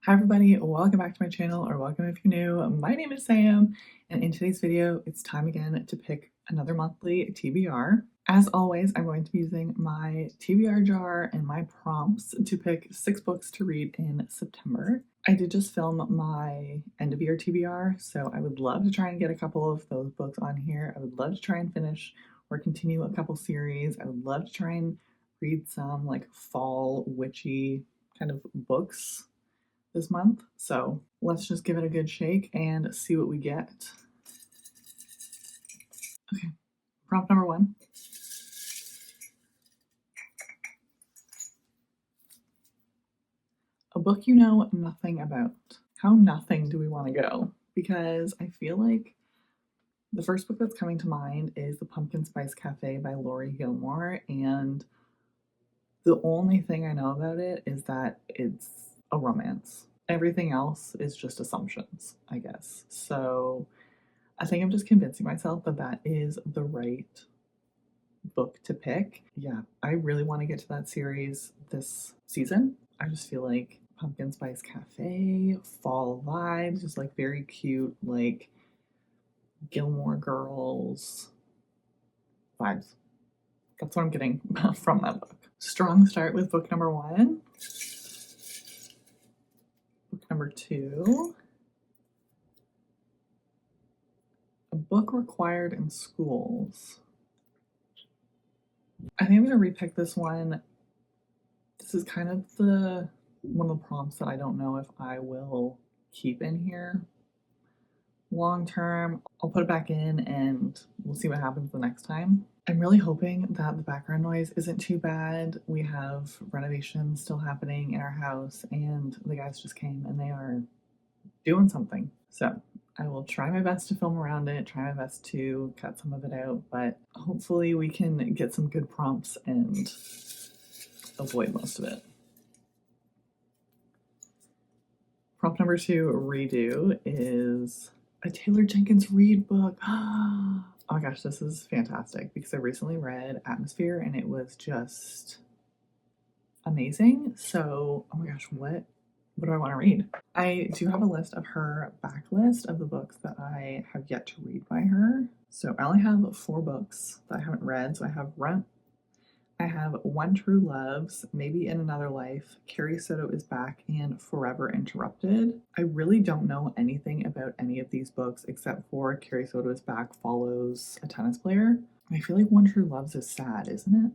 Hi everybody, welcome back to my channel, or welcome if you're new. My name is Sam, and in today's video, it's time again to pick another monthly TBR. As always, I'm going to be using my TBR jar and my prompts to pick 6 books to read in September. I did just film my end of year TBR, so I would love to try and get a couple of those books on here. I would love to try and finish or continue a couple series. I would love to try and read some like fall witchy kind of books this month. So let's just give it a good shake and see what we get. Okay, prompt number 1. A book you know nothing about. How nothing do we want to go? Because I feel like the first book that's coming to mind is The Pumpkin Spice Cafe by Laurie Gilmore, and the only thing I know about it is that it's a romance. Everything else is just assumptions, I guess. So I think I'm just convincing myself that that is the right book to pick. Yeah, I really want to get to that series this season. I just feel like Pumpkin Spice Cafe, fall vibes, just like very cute, like Gilmore Girls vibes. That's what I'm getting from that book. Strong start with book number 1. Book number 2. A book required in schools. I think I'm going to repick this one. This is kind of one of the prompts that I don't know if I will keep in here long term. I'll put it back in and we'll see what happens the next time. I'm really hoping that the background noise isn't too bad. We have renovations still happening in our house, and the guys just came and they are doing something. So I will try my best to film around it, try my best to cut some of it out, but hopefully we can get some good prompts and avoid most of it. Prompt number 2, redo, is a Taylor Jenkins Reid book. Oh my gosh, this is fantastic because I recently read Atmosphere and it was just amazing. So, oh my gosh, what do I want to read? I do have a list of her backlist of the books that I have yet to read by her. So I only have 4 books that I haven't read. So I have Rent, I have One True Loves, Maybe in Another Life, Carrie Soto is Back, and Forever Interrupted. I really don't know anything about any of these books except for Carrie Soto is Back follows a tennis player. I feel like One True Loves is sad, isn't it?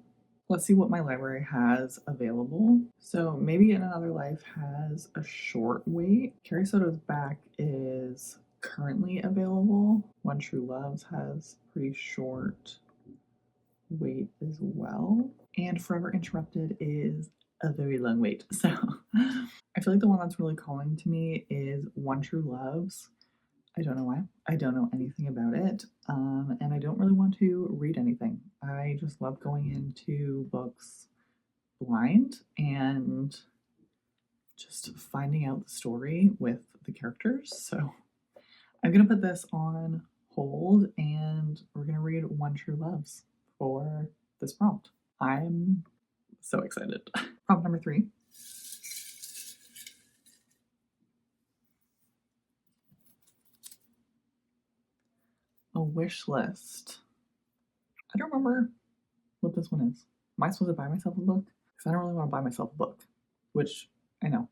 Let's see what my library has available. So Maybe in Another Life has a short wait. Carrie Soto's Back is currently available. One True Loves has pretty short wait as well. And Forever Interrupted is a very long wait. So I feel like the one that's really calling to me is One True Loves. I don't know why. I don't know anything about it. And I don't really want to read anything. I just love going into books blind and just finding out the story with the characters. So I'm going to put this on hold and we're going to read One True Loves for this prompt. I'm so excited. Prompt number 3. A wish list. I don't remember what this one is. Am I supposed to buy myself a book? Because I don't really want to buy myself a book, which I know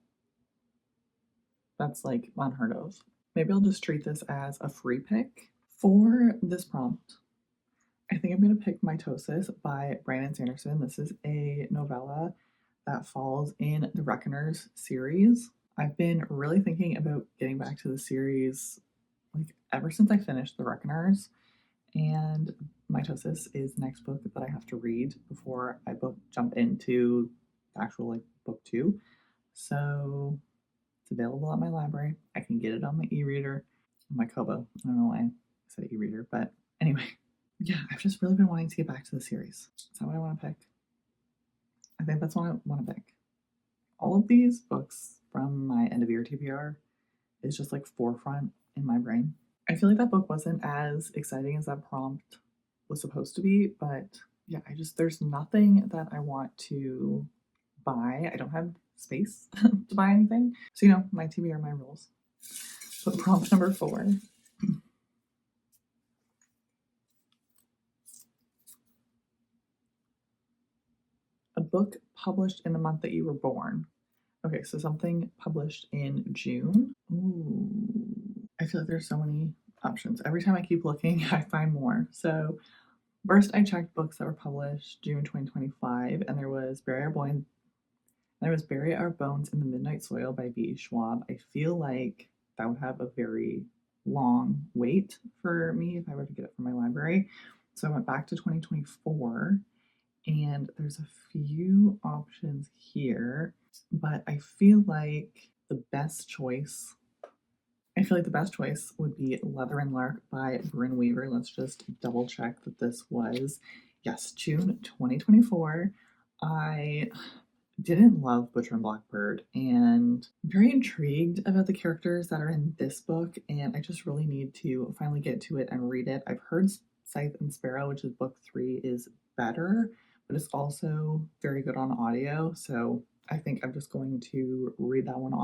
that's like unheard of. Maybe I'll just treat this as a free pick. For this prompt, I think I'm going to pick Mitosis by Brandon Sanderson. This is a novella that falls in the Reckoners series. I've been really thinking about getting back to the series like ever since I finished the Reckoners, and Mitosis is the next book that I have to read before I jump into the actual like book 2. So it's available at my library. I can get it on my e-reader, my Kobo. I don't know why I said e-reader, but anyway. Yeah, I've just really been wanting to get back to the series. Is that what I want to pick? I think that's what I want to pick. All of these books from my end of year TBR is just like forefront in my brain. I feel like that book wasn't as exciting as that prompt was supposed to be, but yeah, there's nothing that I want to buy. I don't have space to buy anything. So, my TBR, my rules. So prompt number 4. A book published in the month that you were born. Okay, so something published in June. Ooh. I feel like there's so many options. Every time I keep looking, I find more. So first I checked books that were published June 2025, and there was Bury Our Bones in the Midnight Soil by B. Schwab. I feel like that would have a very long wait for me if I were to get it from my library. So I went back to 2024, and there's a few options here, but I feel like the best choice would be Leather and Lark by Bryn Weaver. Let's just double check that this was, yes, June 2024. I didn't love Butcher and Blackbird, and I'm very intrigued about the characters that are in this book, and I just really need to finally get to it and read it. I've heard Scythe and Sparrow, which is book 3, is better, but it's also very good on audio, so I think I'm just going to read that one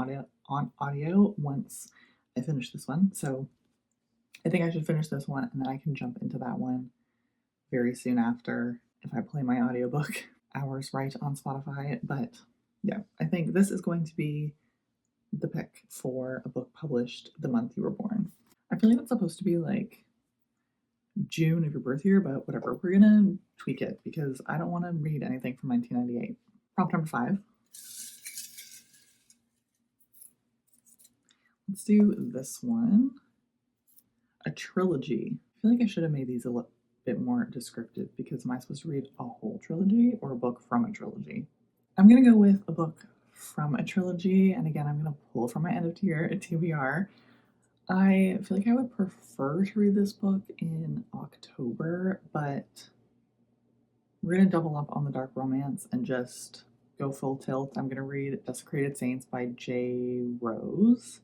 on audio once I finish this one. So I think I should finish this one, and then I can jump into that one very soon after if I play my audiobook hours right on Spotify. But yeah, I think this is going to be the pick for a book published the month you were born. I feel like it's supposed to be like June of your birth year, but whatever. We're gonna tweak it because I don't want to read anything from 1998. Prompt number 5. Let's do this one. A trilogy. I feel like I should have made these a little bit more descriptive because am I supposed to read a whole trilogy or a book from a trilogy? I'm gonna go with a book from a trilogy, and again, I'm gonna pull from my end of year TBR. I feel like I would prefer to read this book in October, but we're gonna double up on the dark romance and just go full tilt. I'm gonna read Desecrated Saints by J. Rose.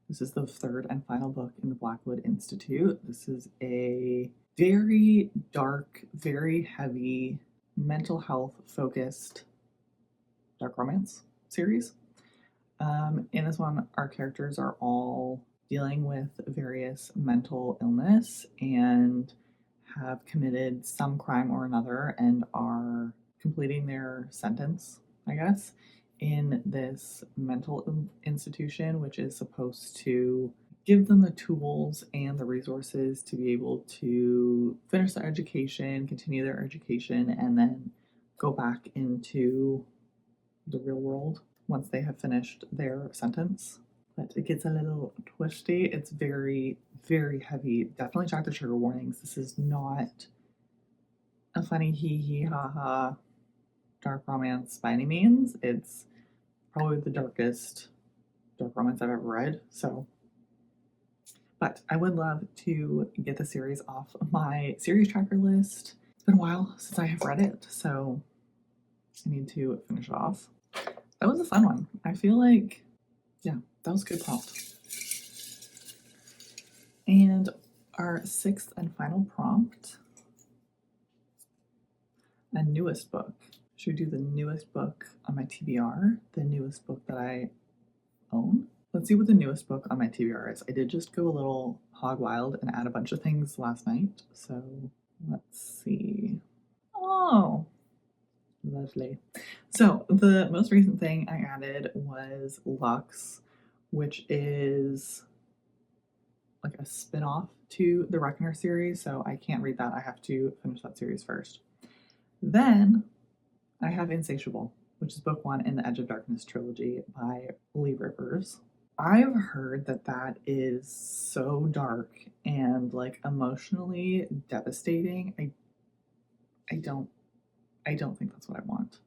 This is the 3rd and final book in the Blackwood Institute. This is a very dark, very heavy, mental health focused dark romance series. In this one, our characters are all dealing with various mental illness and have committed some crime or another and are completing their sentence, I guess, in this mental institution, which is supposed to give them the tools and the resources to be able to finish their education, continue their education, and then go back into the real world once they have finished their sentence. But it gets a little twisty. It's very, very heavy. Definitely check the trigger warnings. This is not a funny hee hee ha ha dark romance by any means. It's probably the darkest dark romance I've ever read. So, but I would love to get the series off my series tracker list. It's been a while since I have read it, so I need to finish it off. That was a fun one. I feel like, yeah, that was a good prompt. And our 6th and final prompt, a newest book. Should we do the newest book on my TBR? The newest book that I own? Let's see what the newest book on my TBR is. I did just go a little hog wild and add a bunch of things last night. So let's see. Oh, lovely. So the most recent thing I added was Lux, which is like a spin-off to the Reckoner series. So I can't read that. I have to finish that series first. Then I have Insatiable, which is book 1 in the Edge of Darkness trilogy by Lee Rivers. I've heard that that is so dark and like emotionally devastating. I don't think that's what I want.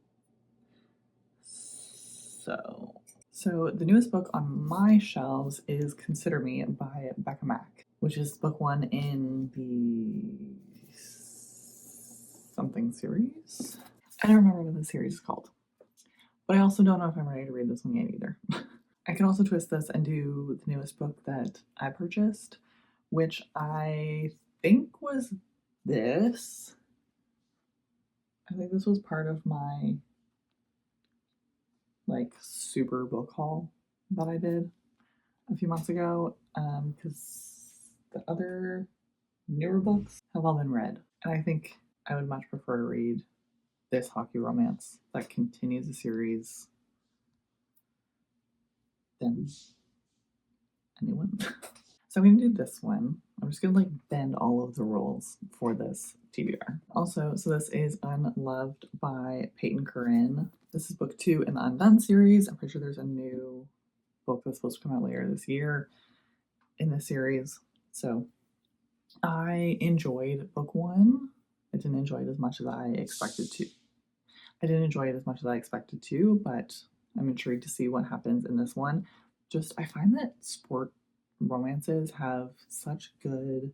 So the newest book on my shelves is Consider Me by Becca Mack, which is book 1 in the something series. I don't remember what the series is called, but I also don't know if I'm ready to read this one yet either. I can also twist this and do the newest book that I purchased, which I think was this. I think this was part of my like super book haul that I did a few months ago, because the other newer books have all been read. And I think I would much prefer to read this hockey romance that continues the series than anyone. So I'm gonna do this one. I'm just gonna like bend all of the rules for this TBR. Also, so this is Unloved by Peyton Corinne. This is book 2 in the Undone series. I'm pretty sure there's a new book that's supposed to come out later this year in this series. So I enjoyed book 1. I didn't enjoy it as much as I expected to. But I'm intrigued to see what happens in this one. Just, I find that sport romances have such good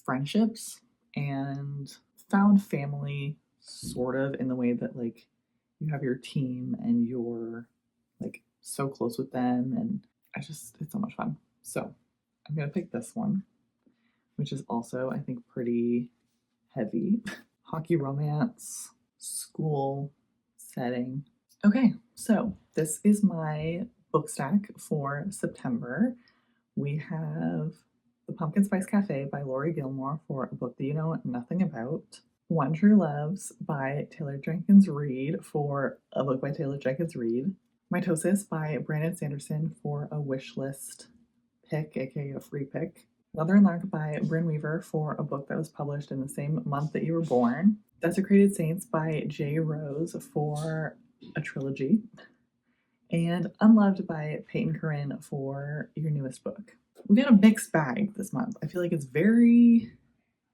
friendships and found family, sort of, in the way that like you have your team and you're like so close with them, and it's so much fun. So I'm gonna pick this one, which is also, I think, pretty heavy. Hockey romance, school setting. Okay, so this is my book stack for September. We have The Pumpkin Spice Cafe by Laurie Gilmore for a book that you know nothing about. One True Loves by Taylor Jenkins Reid for a book by Taylor Jenkins Reid. Mitosis by Brandon Sanderson for a wish list pick, aka a free pick. Mother and Lark by Bryn Weaver for a book that was published in the same month that you were born. Desecrated Saints by J. Rose for a trilogy. And Unloved by Peyton Corinne for your newest book. We got a mixed bag this month. I feel like it's very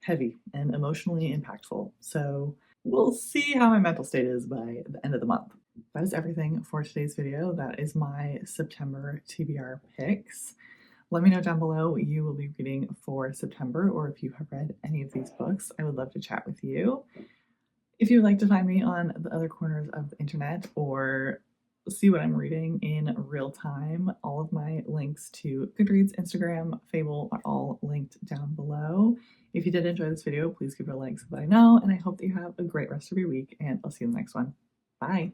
heavy and emotionally impactful. So we'll see how my mental state is by the end of the month. That is everything for today's video. That is my September TBR picks. Let me know down below what you will be reading for September, or if you have read any of these books. I would love to chat with you. If you would like to find me on the other corners of the internet or see what I'm reading in real time, all of my links to Goodreads, Instagram, Fable are all linked down below. If you did enjoy this video, please give it a like so that I know, and I hope that you have a great rest of your week, and I'll see you in the next one. Bye!